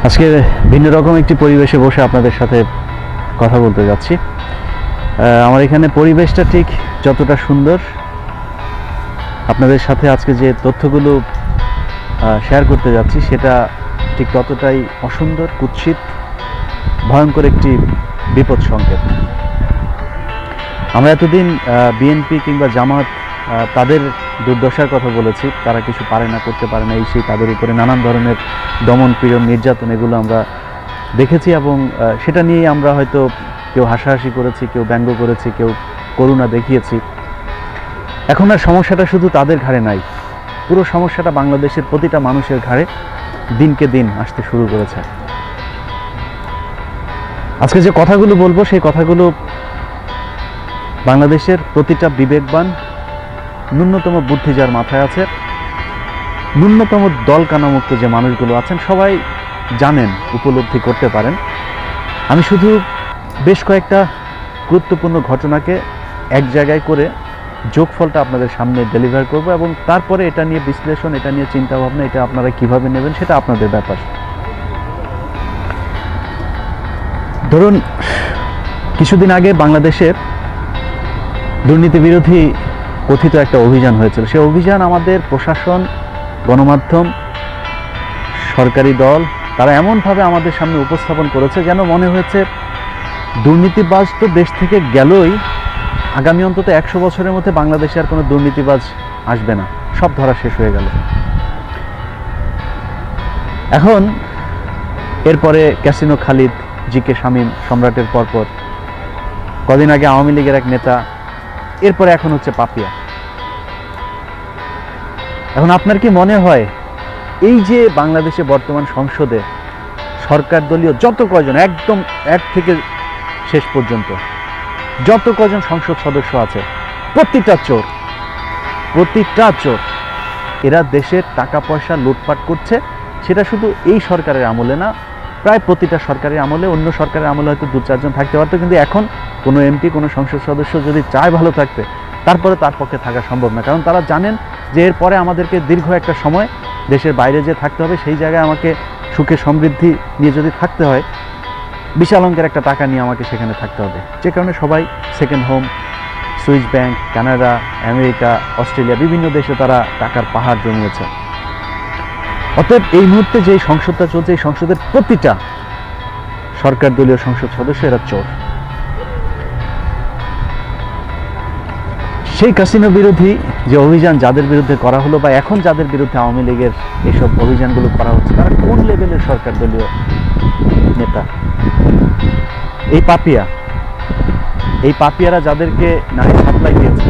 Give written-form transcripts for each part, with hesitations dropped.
আজকে ভিন্ন রকম একটি পরিবেশে বসে আপনাদের সাথে কথা বলতে যাচ্ছি। আমার এখানে পরিবেশটা ঠিক যতটা সুন্দর, আপনাদের সাথে আজকে যে তথ্যগুলো শেয়ার করতে যাচ্ছি সেটা ঠিক ততটাই অসুন্দর, কুৎসিত, ভয়ঙ্কর একটি বিপদ সংকেত। আমরা এতদিন বিএনপি কিংবা জামাত তাদের দুর্দশার কথা বলেছি, তারা কিছু পারে না, করতে পারে না, এই সেই তাদের উপরে নানান ধরনের দমন পীড়ন, নির্যাতন এগুলো আমরা দেখেছি এবং সেটা নিয়েই আমরা হয়তো কেউ হাসাহাসি করেছি, কেউ ব্যঙ্গ করেছি, কেউ করুণা দেখিয়েছি। এখন আর সমস্যাটা শুধু তাদের ঘাড়ে নাই, পুরো সমস্যাটা বাংলাদেশের প্রতিটা মানুষের ঘাড়ে দিনকে দিন আসতে শুরু করেছে। আজকে যে কথাগুলো বলবো সেই কথাগুলো বাংলাদেশের প্রতিটা বিবেকবান, ন্যূনতম বুদ্ধি যার মাথায় আছে, ন্যূনতম দল কানামুক্ত যে মানুষগুলো আছেন সবাই জানেন, উপলব্ধি করতে পারেন। আমি শুধু বেশ কয়েকটা গুরুত্বপূর্ণ ঘটনাকে এক জায়গায় করে যোগফলটা আপনাদের সামনে ডেলিভার করব এবং তারপরে এটা নিয়ে বিশ্লেষণ, এটা নিয়ে চিন্তা ভাবনা, এটা আপনারা কিভাবে নেবেন সেটা আপনাদের ব্যাপার। ধরুন, কিছুদিন আগে বাংলাদেশের দুর্নীতি বিরোধী কথিত একটা অভিযান হয়েছিল। সেই অভিযান আমাদের প্রশাসন, গণমাধ্যম, সরকারি দল তারা এমনভাবে আমাদের সামনে উপস্থাপন করেছে যেন মনে হয়েছে দুর্নীতিবাজ তো দেশ থেকে গেলই, আগামী অন্তত 100 বছরের মধ্যে বাংলাদেশে আর কোনো দুর্নীতিবাজ আসবে না, সব ধরা শেষ হয়ে গেল। এখন এরপরে ক্যাসিনো খালিদ, জি.কে. শামীম, সম্রাটের পরপর কদিন আগে আওয়ামী লীগের এক নেতা, এরপরে এখন হচ্ছে পাপিয়া। এখন আপনার কি মনে হয় এই যে বাংলাদেশে বর্তমান সংসদে সরকার দলীয় যত কয়জন, একদম এক থেকে শেষ পর্যন্ত যত কয়জন সংসদ সদস্য আছে, প্রতিটা চোর, এরা দেশের টাকা পয়সা লুটপাট করছে। সেটা শুধু এই সরকারের আমলে না, প্রায় প্রতিটা সরকারের আমলে, অন্য সরকারের আমলে হয়তো 2-4 জন থাকতে পারতো, কিন্তু এখন কোনো এমপি, কোনো সংসদ সদস্য যদি চায় ভালো থাকতে, তারপরে তার পক্ষে থাকা সম্ভব না। কারণ তারা জানেন যে এরপরে আমাদেরকে দীর্ঘ একটা সময় দেশের বাইরে যে থাকতে হবে, সেই জায়গায় আমাকে সুখে সমৃদ্ধি নিয়ে যদি থাকতে হয়, বিশাল অঙ্কের একটা টাকা নিয়ে আমাকে সেখানে থাকতে হবে। যে কারণে সবাই second home, Swiss bank, Canada, America, Australia, বিভিন্ন দেশে তারা টাকার পাহাড় জমিয়েছে। অতএব এই মুহূর্তে যে সংসদটা চলছে, এই সংসদের প্রতিটা সরকার দলীয় সংসদ সদস্য এরা চোর। সেই ক্যাসিনো বিরোধী যে অভিযান যাদের বিরুদ্ধে করা হলো, বা এখন যাদের বিরুদ্ধে আওয়ামী লীগের এইসব অভিযানগুলো করা হচ্ছে, তারা কোন লেভেলের সরকার দলীয় নেতা? এই পাপিয়ারা যাদেরকে নারী সাপ্লাই দিয়েছে,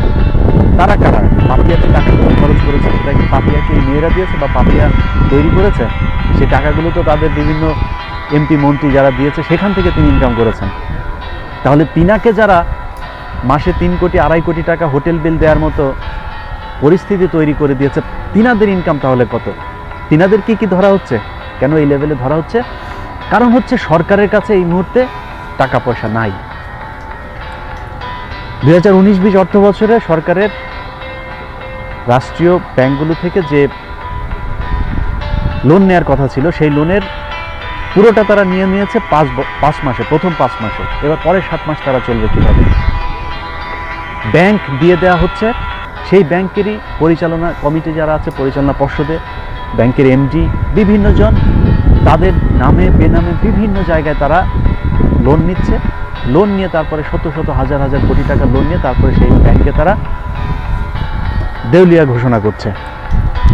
তারা কারা? পাপিয়াতে টাকাগুলো খরচ করেছে, সেটা কি পাপিয়াকে মেয়েরা দিয়েছে বা পাপিয়া তৈরি করেছে? সেই টাকাগুলো তো তাদের বিভিন্ন এমপি মন্ত্রী যারা দিয়েছে, সেখান থেকে তিনি ইনকাম করেছেন। তাহলে তিনাকে যারা মাসে 3 কোটি 2.5 কোটি টাকা হোটেল বিল দেওয়ার মতো পরিস্থিতি তৈরি করে দিয়েছে, তিনাদের ইনকাম তাহলে কত? তিনাদের কি ধরা হচ্ছে? কেন এই লেভেলে ধরা হচ্ছে? কারণ হচ্ছে সরকারের কাছে এই মুহূর্তে টাকা পয়সা নাই। 2019-20 অর্থ বছরে সরকারের রাষ্ট্রীয় ব্যাংকগুলো থেকে যে লোন নেওয়ার কথা ছিল, সেই লোনের পুরোটা তারা নিয়ে নিয়েছে 5 মাসে, প্রথম 5 মাসে। এবার পরের 7 মাস তারা চলবে কিভাবে? ব্যাংক দিয়ে দেওয়া হচ্ছে, সেই ব্যাংকেরই পরিচালনা কমিটি যারা আছে, পরিচালনা পর্ষদে ব্যাংকের এমডি বিভিন্ন জন, তাদের নামে বেনামে বিভিন্ন জায়গায় তারা লোন নিচ্ছে। লোন নিয়ে তারপরে শত শত হাজার হাজার কোটি টাকা লোন নিয়ে তারপরে সেই ব্যাংকে তারা দেউলিয়া ঘোষণা করছে।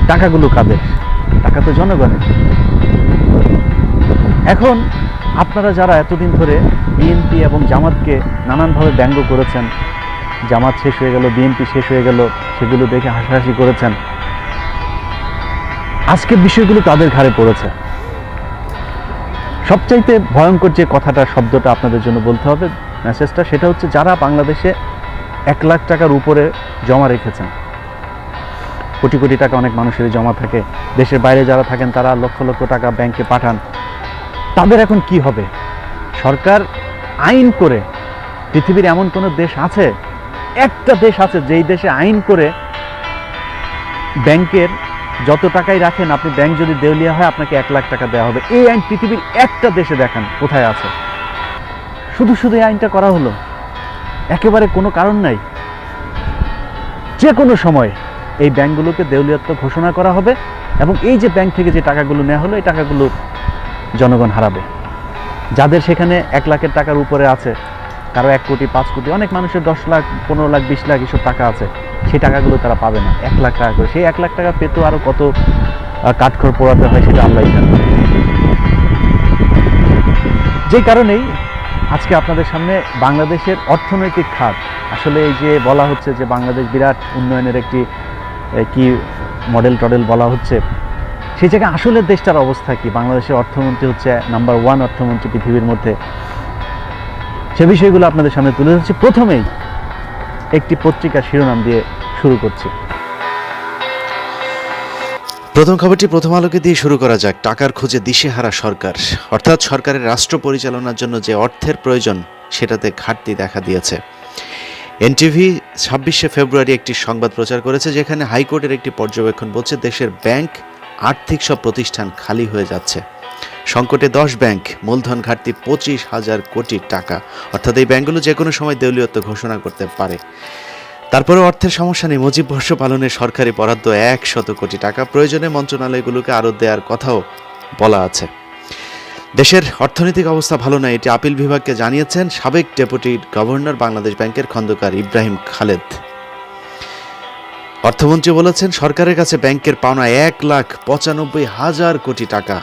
টাকাগুলো কাদের? টাকা তো জনগণের। এখন আপনারা যারা এতদিন ধরে বিএনপি এবং জামাতকে নানানভাবে ব্যঙ্গ করেছেন, জামাত শেষ হয়ে গেল, বিএনপি শেষ হয়ে গেল, সেগুলো দেখে হাসাহাসি করেছেন, আজকের বিষয়গুলো তাদের ঘাড়ে পড়েছে। সবচাইতে ভয়ঙ্কর যে কথাটা, শব্দটা আপনাদের জন্য বলতে হবে, মেসেজটা, সেটা হচ্ছে যারা বাংলাদেশে 1 লাখ টাকার উপরে জমা রেখেছেন, কোটি কোটি টাকা অনেক মানুষের জমা থাকে, দেশের বাইরে যারা থাকেন তারা লক্ষ লক্ষ টাকা ব্যাংকে পাঠান, তাদের এখন কি হবে? সরকার আইন করে, পৃথিবীর এমন কোনো দেশ আছে? একটা দেশ আছে যেই দেশে আইন করে ব্যাংকের যত টাকাই রাখেন আপনি ব্যাংক যদি দেউলিয়া হয় আপনাকে 1 লাখ টাকা দেওয়া হবে। এই আইন পৃথিবীর একটা দেশে দেখান কোথায় আছে? শুধু শুধু এই আইনটা করা হলো, একেবারে কোনো কারণ নাই। যে কোনো সময় এই ব্যাংকগুলোকে দেউলিয়াত্ব ঘোষণা করা হবে এবং এই যে ব্যাংক থেকে যে টাকাগুলো নেওয়া হলো এই টাকাগুলো জনগণ হারাবে। যাদের সেখানে 1 লাখের টাকার উপরে আছে, কারো 1 কোটি 5 কোটি, অনেক মানুষের 10 লাখ 15 লাখ 20 লাখ এসব টাকা আছে, সেই টাকাগুলো তারা পাবে না। 1 লাখ টাকা করে, সেই 1 লাখ টাকা পেতেও আরও কত কাঠখড় পোড়াতে হয় সেটা আল্লাহই জানে। যে কারণেই আজকে আপনাদের সামনে বাংলাদেশের অর্থনৈতিক খাত, আসলে এই যে বলা হচ্ছে যে বাংলাদেশ বিরাট উন্নয়নের একটি কি মডেল টডেল বলা হচ্ছে, সেই জায়গায় আসলে দেশটার অবস্থা কি? বাংলাদেশের অর্থমন্ত্রী হচ্ছে নাম্বার 1 অর্থমন্ত্রী পৃথিবীর মধ্যে। সে বিষয়গুলো আপনাদের সামনে তুলে ধরছি। প্রথমেই একটি পত্রিকার শিরোনাম দিয়ে শুরু করছি। প্রথম খবরটি প্রথম আলোকে দিয়ে শুরু করা যাক। টাকার খোঁজে দিশেহারা সরকার, অর্থাৎ সরকারের রাষ্ট্র পরিচালনার জন্য যে অর্থের প্রয়োজন সেটাতে ঘাটতি দেখা দিয়েছে। এনটিভি 26শে ফেব্রুয়ারি একটি সংবাদ প্রচার করেছে যেখানে হাইকোর্টের একটি পর্যবেক্ষণ বলছে দেশের ব্যাংক, আর্থিক সব প্রতিষ্ঠান খালি হয়ে যাচ্ছে। সংকটে 10 ব্যাংক, মূলধন ঘাটতি 25,000 কোটি টাকা, অর্থাৎ এই ব্যাংকগুলো যে কোনো সময় দেউলিয়ত্ব ঘোষণা করতে পারে। তারপরে অর্থের সমস্যা নেই, মুজিব বর্ষ পালনে সরকারি বরাদ্দ 100 কোটি টাকা, প্রয়োজনে মন্ত্রণালয়গুলোকে আরও দেওয়ার কথাও বলা আছে। দেশের অর্থনৈতিক অবস্থা ভালো নয়, এটি আপিল বিভাগকে জানিয়েছেন সাবেক ডেপুটি গভর্নর বাংলাদেশ ব্যাংকের খন্দকার ইব্রাহিম খালেদ। অর্থমন্ত্রী বলেছেন সরকারের কাছে ব্যাংকের পাওনা 1,95,000 কোটি টাকা।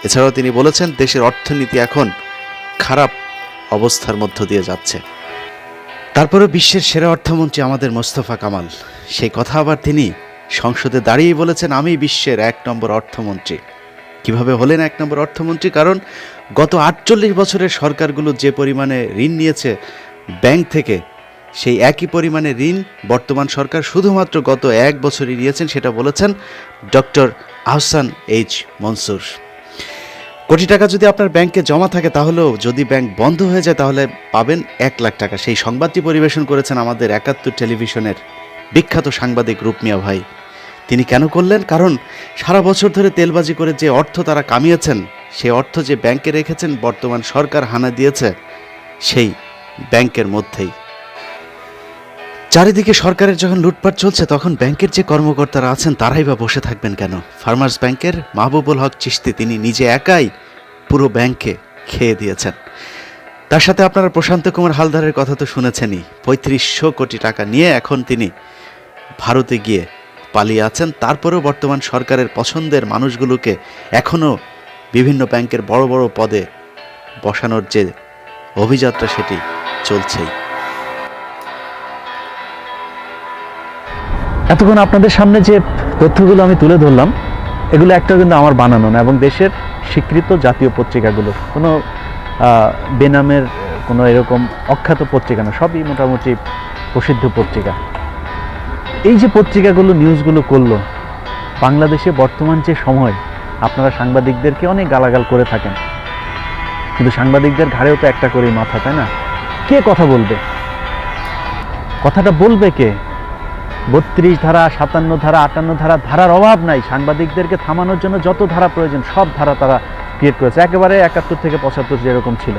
এছাড়াও তিনি বলেছেন দেশের অর্থনীতি এখন খারাপ অবস্থার মধ্য দিয়ে যাচ্ছে। তারপরে বিশ্বের সেরা অর্থমন্ত্রী আমাদের মোস্তফা কামাল, সেই কথা আবার তিনি সংসদে দাঁড়িয়ে বলেছেন আমি বিশ্বের 1 নম্বর অর্থমন্ত্রী। কিভাবে হলেন 1 নম্বর অর্থমন্ত্রী? কারণ গত 48 বছরের সরকারগুলো যে পরিমাণে ঋণ নিয়েছে ব্যাংক থেকে, সেই একই পরিমাণে ঋণ বর্তমান সরকার শুধুমাত্র গত 1 বছরই নিয়েছেন, সেটা বলেছেন ডক্টর আহসান এইচ মনসুর। কোটি টাকা যদি আপনার ব্যাংকে জমা থাকে তাহলেও যদি ব্যাংক বন্ধ হয়ে যায় তাহলে পাবেন 1 লাখ টাকা। সেই সংবাদটি পরিবেশন করেছেন আমাদের 71 টেলিভিশনের বিখ্যাত সাংবাদিক রূপমিয়া ভাই। তিনি কেন করলেন? কারণ সারা বছর ধরে তেলবাজি করে যে অর্থ তারা কামিয়েছেন, সেই অর্থ যে ব্যাংকে রেখেছেন বর্তমান সরকার হানা দিয়েছে সেই ব্যাংকের মধ্যেই। চারিদিকে সরকারের যখন লুটপাট চলছে তখন ব্যাংকের যে কর্মকর্তারা আছেন তারাই বা বসে থাকবেন কেন? ফার্মার্স ব্যাংকের মাহবুবুল হক চিশতি তিনি নিজে একাই পুরো ব্যাংকে খেয়ে দিয়েছেন। তার সাথে আপনারা প্রশান্ত কুমার হালদারের কথা তো শুনেছেনই। 3500 কোটি টাকা নিয়ে এখন তিনি ভারতে গিয়ে পালিয়ে আছেন। তারপরেও বর্তমান সরকারের পছন্দের মানুষগুলোকে এখনও বিভিন্ন ব্যাংকের বড় বড় পদে বসানোর যে অভিযাত্রা সেটি চলছেই। এতক্ষণ আপনাদের সামনে যে তথ্যগুলো আমি তুলে ধরলাম এগুলো একটা কিন্তু আমার বানানো না, এবং দেশের স্বীকৃত জাতীয় পত্রিকাগুলো, কোনো বেনামের কোনো এরকম অখ্যাত পত্রিকা না, সবই মোটামুটি প্রসিদ্ধ পত্রিকা। এই যে পত্রিকাগুলো নিউজগুলো করলো, বাংলাদেশে বর্তমান যে সময়, আপনারা সাংবাদিকদেরকে অনেক গালাগাল করে থাকেন, কিন্তু সাংবাদিকদের ঘাড়েও তো একটা করেই মাথা, তাই না? কে কথা বলবে? কথাটা বলবে কে? 32 ধারা, 57 ধারা, 58 ধারা, ধারার অভাব নাই। সাংবাদিকদেরকে থামানোর জন্য যত ধারা প্রয়োজন সব ধারা তারা ক্রিয়েট করেছে, একেবারে 71 থেকে 75 যেরকম ছিল।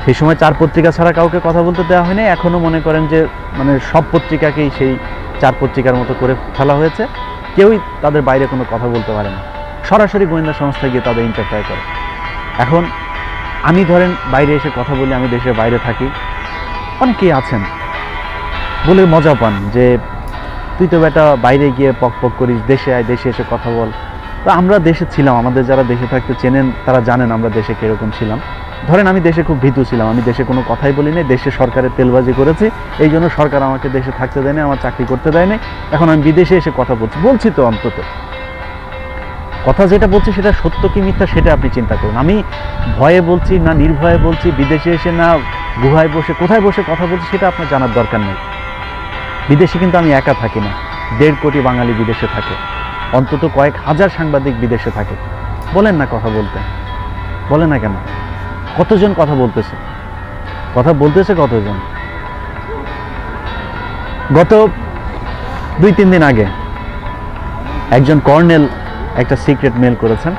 সেই সময় 4 পত্রিকা ছাড়া কাউকে কথা বলতে দেওয়া হয়নি। এখনও মনে করেন যে মানে সব পত্রিকাকেই সেই 4 পত্রিকার মতো করে ফেলা হয়েছে, কেউই তাদের বাইরে কোনো কথা বলতে পারে না, সরাসরি গোয়েন্দা সংস্থায় গিয়ে তাদের ইন্টারফেয়ার করে। এখন আমি ধরেন বাইরে এসে কথা বলি, আমি দেশের বাইরে থাকি, অনেকেই আছেন বলে মজা পান যে তুই তো বেটা বাইরে গিয়ে পক পক করিস, দেশে আয়, দেশে এসে কথা বল। তো আমরা দেশে ছিলাম, আমাদের যারা দেশে থাকতে চেনেন তারা জানেন আমরা দেশে কীরকম ছিলাম। ধরেন আমি দেশে খুব ভীতু ছিলাম, আমি দেশে কোনো কথাই বলি নাই, দেশে সরকারের তেলবাজি করেছি, এই জন্য সরকার আমাকে দেশে থাকতে দেয়নি, আমার চাকরি করতে দেয়নি। এখন আমি বিদেশে এসে কথা বলছি তো অন্তত কথা যেটা বলছি সেটা সত্য কি মিথ্যা সেটা আপনি চিন্তা করুন। আমি ভয়ে বলছি না নির্ভয়ে বলছি, বিদেশে এসে না গুহায় বসে কোথায় বসে কথা বলছি সেটা আপনার জানার দরকার নেই। বিদেশে কিন্তু আমি একা থাকি না, 1.5 কোটি বাঙালি বিদেশে থাকে, অন্তত কয়েক হাজার সাংবাদিক বিদেশে থাকে। বলেন না কথা বলতে, বলে না কেন? কতজন কথা বলতেছে কতজন? গত 2-3 দিন আগে একজন কর্নেল একটা সিক্রেট মেল করেছেন।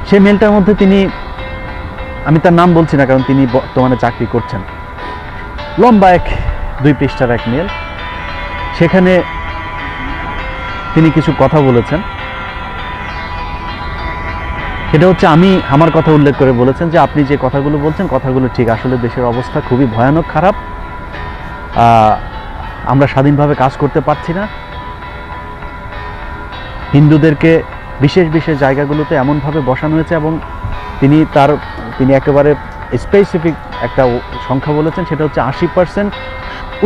সেই মেলটার মধ্যে তিনি, আমি তার নাম বলছি না কারণ তিনি বর্তমানে চাকরি করছেন, লম্বা 2 পৃষ্ঠার এক মেল। সেখানে তিনি কিছু কথা বলেছেন, সেটা হচ্ছে আমি আমার কথা উল্লেখ করে বলেছেন যে আপনি যে কথাগুলো বলছেন কথাগুলো ঠিক, আসলে দেশের অবস্থা খুবই ভয়ানক খারাপ, আমরা স্বাধীনভাবে কাজ করতে পারছি না, হিন্দুদেরকে বিশেষ বিশেষ জায়গাগুলোতে এমনভাবে বসানো হয়েছে, এবং তিনি একেবারে স্পেসিফিক একটা সংখ্যা বলেছেন, সেটা হচ্ছে 80%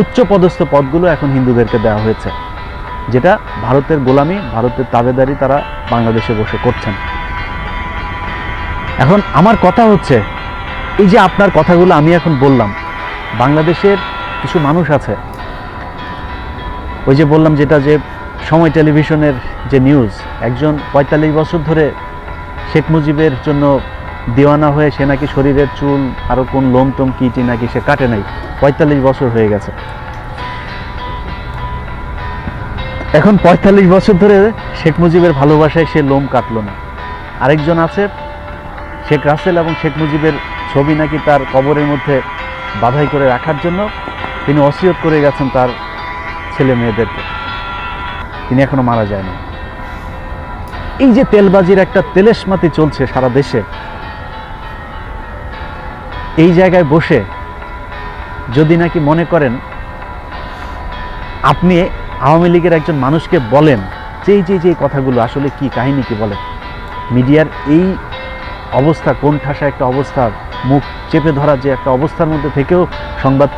উচ্চপদস্থ পদগুলো এখন হিন্দুদেরকে দেওয়া হয়েছে, যেটা ভারতের গোলামি, ভারতের তাবেদারি তারা বাংলাদেশে বসে করছেন। এখন আমার কথা হচ্ছে, এই যে আপনার কথাগুলো আমি এখন বললাম, বাংলাদেশের কিছু মানুষ আছে, ওই যে বললাম যেটা, যে সময় টেলিভিশনের যে নিউজ, একজন 45 বছর ধরে শেখ মুজিবের জন্য দিওয়ানা হয়ে সে নাকি শরীরের চুল আরও কোন লোম টোম কিটি নাকি সে কাটে নাই, 45 বছর হয়ে গেছে। এখন 45 বছর ধরে শেখ মুজিবের ভালোবাসায় সে লোম কাটলো না। আরেকজন আছে, শেখ রাসেল এবং শেখ মুজিবের ছবি নাকি তার কবরের মধ্যে বাধাই করে রাখার জন্য তিনি ওসিয়ত করে গেছেন তার ছেলে মেয়েদেরকে, তিনি এখনো মারা যায়নি। এই যে তেলবাজির একটা তেলেশমাতি চলছে সারা দেশে, এই জায়গায় বসে যদি নাকি মনে করেন আপনি আওয়ামী লীগের একজন মানুষকে বলেন যে কথাগুলো আসলে কি কাহিনী কি বলেন, মিডিয়ার এই অবস্থা, কোন ঠাসা একটা অবস্থা, মুখ চেপে ধরা যে একটা অবস্থার মধ্যে থেকেও সংবাদ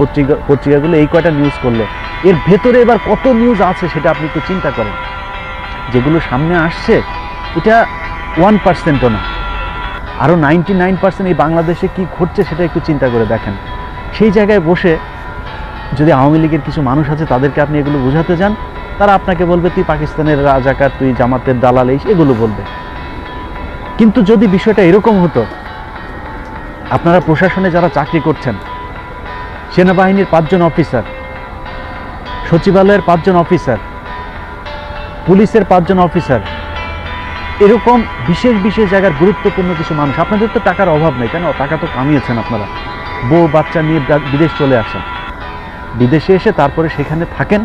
পত্রিকাগুলো এই কয়টা নিউজ করলো, এর ভেতরে এবার কত নিউজ আছে সেটা আপনি একটু চিন্তা করেন। যেগুলো সামনে আসছে এটা 1%ও না, আরও 99% এই বাংলাদেশে কি ঘটছে সেটা একটু চিন্তা করে দেখেন। সেই জায়গায় বসে যদি আওয়ামী লীগের কিছু মানুষ আছে তাদেরকে আপনি এগুলো বোঝাতে যান, তারা আপনাকে বলবে তুই পাকিস্তানের রাজাকার, তুই জামাতের দালাল, এগুলো বলবে। কিন্তু যদি বিষয়টা এরকম হতো, আপনারা প্রশাসনে যারা চাকরি করছেন, সেনাবাহিনীর 5 জন অফিসার, সচিবালয়ের 5 জন অফিসার, পুলিশের 5 জন অফিসার, এরকম বিশেষ বিশেষ জায়গার গুরুত্বপূর্ণ কিছু মানুষ, আপনাদের তো টাকার অভাব নেই, কেন টাকা তো কামিয়েছেন আপনারা, বউ বাচ্চা নিয়ে বিদেশ চলে আসেন, বিদেশে এসে তারপরে সেখানে থাকেন,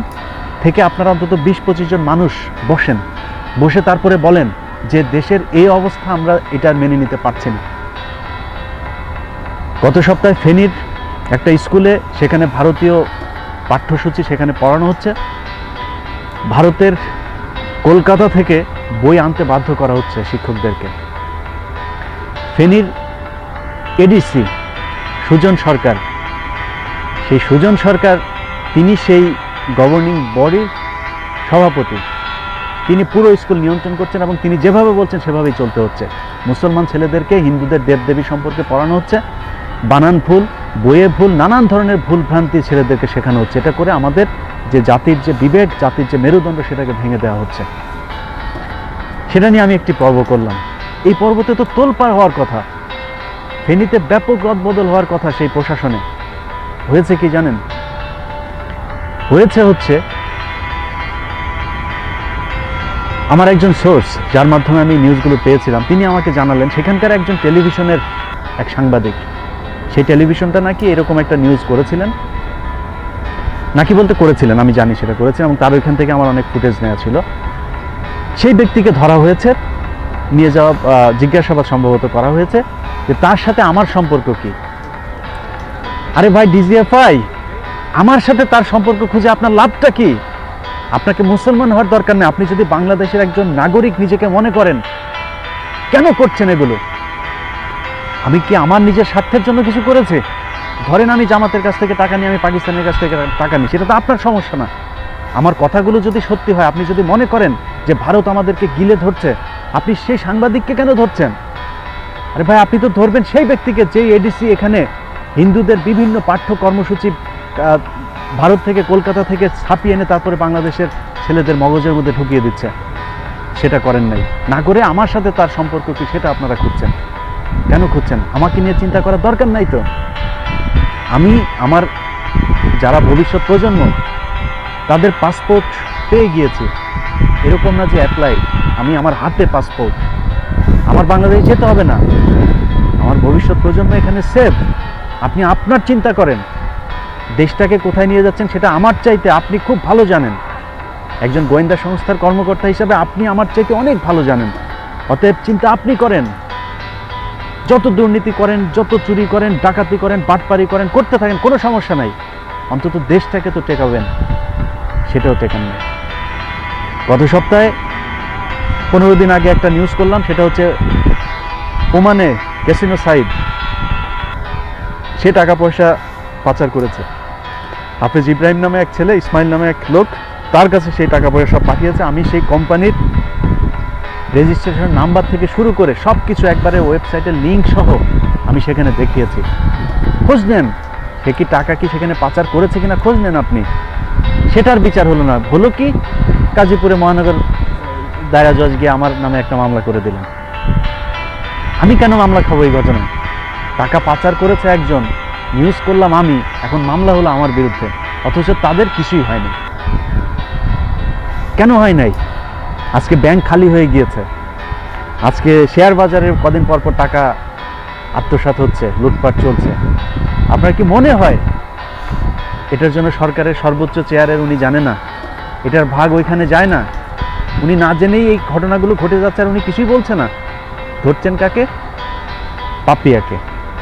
থেকে আপনারা অন্তত 20-25 জন মানুষ বসে তারপরে বলেন যে দেশের এই অবস্থা আমরা এটা মেনে নিতে পারছি না। গত সপ্তাহে ফেনীর একটা স্কুলে, সেখানে ভারতীয় পাঠ্যসূচি সেখানে পড়ানো হচ্ছে, ভারতের কলকাতা থেকে বই আনতে বাধ্য করা হচ্ছে শিক্ষকদেরকে। ফেনীর এডিসি সুজন সরকার, সেই সুজন সরকার তিনি সেই গভর্নিং বডির সভাপতি, তিনি পুরো স্কুল নিয়ন্ত্রণ করছেন এবং তিনি যেভাবে বলছেন সেভাবেই চলতে হচ্ছে। মুসলমান ছেলেদেরকে হিন্দুদের দেবদেবী সম্পর্কে পড়ানো হচ্ছে, বানান ভুল, বইয়ে ভুল, নানান ধরনের ভুল ভ্রান্তি ছেলেদেরকে শেখানো হচ্ছে। এটা করে আমাদের যে জাতির যে বিবেক, জাতির যে মেরুদণ্ড, সেটাকে ভেঙে দেওয়া হচ্ছে। সেটা নিয়ে আমি একটি পর্ব করলাম। এই পর্বতে তো তোলপাড় হওয়ার কথা, ফেনীতে ব্যাপক রদবদল হওয়ার কথা সেই প্রশাসনে। হয়েছে কি জানেন? হচ্ছে আমার একজন সোর্স, যার মাধ্যমে আমি নিউজগুলো পেয়েছিলাম, তিনি আমাকে জানালেন সেখানকার একজন টেলিভিশনের এক সাংবাদিক, সেই টেলিভিশনটা নাকি এরকম একটা নিউজ করেছিলেন, আমি জানি সেটা করেছেন, এবং তার ওইখান থেকে আমার অনেক ফুটেজ নেওয়া ছিল। সেই ব্যক্তিকে ধরা হয়েছে, নিয়ে যাওয়া, জিজ্ঞাসাবাদ সম্ভবত করা হয়েছে যে তার সাথে আমার সম্পর্ক কি। আরে ভাই ডিজিএফআই, আমার সাথে তার সম্পর্ক খুঁজে আপনার লাভটা কি? আপনাকে মুসলমান হওয়ার দরকার নেই। আপনি যদি বাংলাদেশের একজন নাগরিক নিজেকে মনে করেন, কেন করছেন এগুলো? আমি কি আমার নিজের স্বার্থের জন্য কিছু করেছি? ধরেন আমি জামাতের কাছ থেকে টাকা নিয়ে, আমি পাকিস্তানের কাছ থেকে টাকা নিই, সেটা তো আপনার সমস্যা না। আমার কথাগুলো যদি সত্যি হয়, আপনি যদি মনে করেন যে ভারত আমাদেরকে গিলে ধরছে, আপনি সেই সাংবাদিককে কেন ধরছেন? আরে ভাই, আপনি তো ধরবেন সেই ব্যক্তিকে যে এডিসি এখানে হিন্দুদের বিভিন্ন পাঠ্য কর্মসূচি ভারত থেকে, কলকাতা থেকে ছাপিয়ে এনে তারপরে বাংলাদেশের ছেলেদের মগজের মধ্যে ঢুকিয়ে দিচ্ছে। সেটা করেন নাই, না করে আমার সাথে তার সম্পর্ক কি সেটা আপনারা খুঁজছেন। কেন খুঁজছেন? আমাকে নিয়ে চিন্তা করার দরকার নাই তো। আমি আমার যারা ভবিষ্যৎ প্রজন্ম, তাদের পাসপোর্ট পেয়ে গিয়েছি, এরকম না যে অ্যাপ্লাই, আমি আমার হাতে পাসপোর্ট, আমার বাংলাদেশ যেতে হবে না, আমার ভবিষ্যৎ প্রজন্ম এখানে সেফ। আপনি আপনার চিন্তা করেন, দেশটাকে কোথায় নিয়ে যাচ্ছেন সেটা আমার চাইতে আপনি খুব ভালো জানেন। একজন গোয়েন্দা সংস্থার কর্মকর্তা হিসাবে আপনি আমার চাইতে অনেক ভালো জানেন। অতএব চিন্তা আপনি করেন, যত দুর্নীতি করেন, যত চুরি করেন, ডাকাতি করেন, বাটপারি করেন, করতে থাকেন, কোনো সমস্যা নাই, অন্তত দেশটাকে তো টেকাবেন, সেটাও টেকান না। গত সপ্তাহে 15 দিন আগে একটা নিউজ করলাম, সেটা হচ্ছে ওমানে ক্যাসিনো সাইদ, সে টাকা পয়সা পাচার করেছে। হাফেজ ইব্রাহিম নামে এক ছেলে, ইসমাইল নামে এক লোক, তার কাছে সেই টাকা পয়সা সব পাঠিয়েছে। আমি সেই কোম্পানির রেজিস্ট্রেশন নাম্বার থেকে শুরু করে সব কিছু একবারে ওয়েবসাইটের লিঙ্ক সহ আমি সেখানে দেখিয়েছি। খোঁজ নেন, সে কি টাকা কি সেখানে পাচার করেছে কিনা খোঁজ নেন আপনি। সেটার বিচার হলো না, হলো কি গাজীপুরে মহানগর দায়রা জজ গিয়ে আমার নামে একটা মামলা করে দিলেন। আমি কেন মামলা খাবো এই ঘটনায়? টাকা পাচার করেছে একজন, নিউজ করলাম আমি, এখন মামলা হলো আমার বিরুদ্ধে, অথচ তাদের কিছুই হয়নি। কেন হয় নাই? আজকে ব্যাংক খালি হয়ে গিয়েছে, আজকে শেয়ার বাজারে কদিন পর পর টাকা আত্মসাৎ হচ্ছে, লুটপাট চলছে। আপনার কি মনে হয় এটার জন্য সরকারের সর্বোচ্চ চেয়ারের উনি জানে না? এটার ভাগ ওইখানে যায় না? উনি না জেনেই এই ঘটনাগুলো ঘটে যাচ্ছে আর উনি কিছুই বলছে না। ধরছেন কাকে? পাপিয়াকে।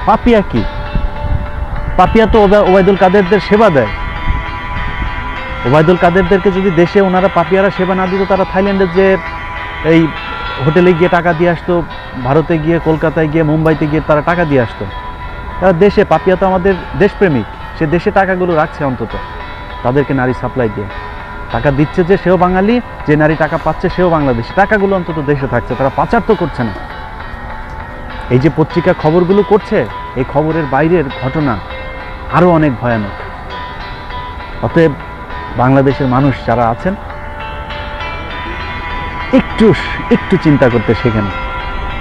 পাপিয়া কি? পাপিয়া তো ওবায়দুল কাদেরদের সেবা দেয়। ওবায়দুল কাদেরদেরকে যদি দেশে ওনারা পাপিয়ারা সেবা না দিত, তারা থাইল্যান্ডে যে এই হোটেলে গিয়ে টাকা দিয়ে আসতো, ভারতে গিয়ে, কলকাতায় গিয়ে, মুম্বাইতে গিয়ে তারা টাকা দিয়ে আসতো। তারা দেশে, পাপিয়া তো আমাদের দেশপ্রেমিক, সে দেশে টাকাগুলো রাখছে, অন্তত তাদেরকে নারী সাপ্লাই দিয়ে টাকা দিচ্ছে, যে সেও বাঙালি, যে নারী টাকা পাচ্ছে সেও বাংলাদেশি, টাকাগুলো অন্তত দেশে থাকছে, তারা পাচার তো করছে না। এই যে পত্রিকা খবরগুলো করছে, এই খবরের বাইরের ঘটনা আরও অনেক ভয়ানক। অতএব বাংলাদেশের মানুষ যারা আছেন, একটু চিন্তা করতে শেখেন,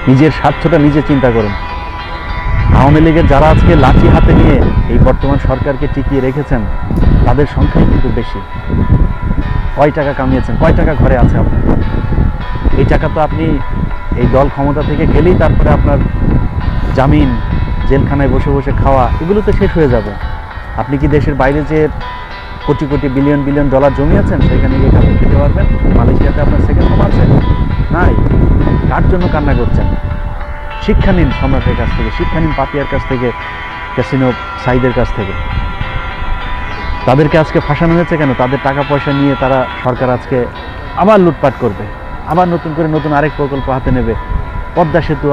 নিজের স্বার্থটা নিজে চিন্তা করুন। আওয়ামী লীগের যারা আজকে লাঠি হাতে নিয়ে এই বর্তমান সরকারকে টিকিয়ে রেখেছেন, তাদের সংখ্যাই কিন্তু বেশি। কয় টাকা কামিয়েছেন, কয় টাকা ঘরে আছে আপনার? এই টাকা তো আপনি এই দল ক্ষমতা থেকে গেলেই তারপরে আপনার জামিন, জেলখানায় বসে বসে খাওয়া, এগুলো তো শেষ হয়ে যাবে। আপনি কি দেশের বাইরে যে crore crore billion billion dollar জমিয়েছেন, সেখানে গিয়ে কাপড় খেতে পারবেন? মালয়েশিয়াতে আপনার সেকেন্ড হোম আছে? নাই। কার জন্য কান্না করছেন? শিক্ষা নিন সম্রাটের কাছ থেকে, শিক্ষা নিন পাপিয়ার কাছ থেকে, ক্যাসিনো সাইদের কাছ থেকে। তাদেরকে আজকে ফাঁসানো হয়েছে কেন? তাদের টাকা পয়সা নিয়ে তারা সরকার আজকে আবার লুটপাট করবে, আবার নতুন করে নতুন আরেক প্রকল্প হাতে নেবে। পদ্মা সেতু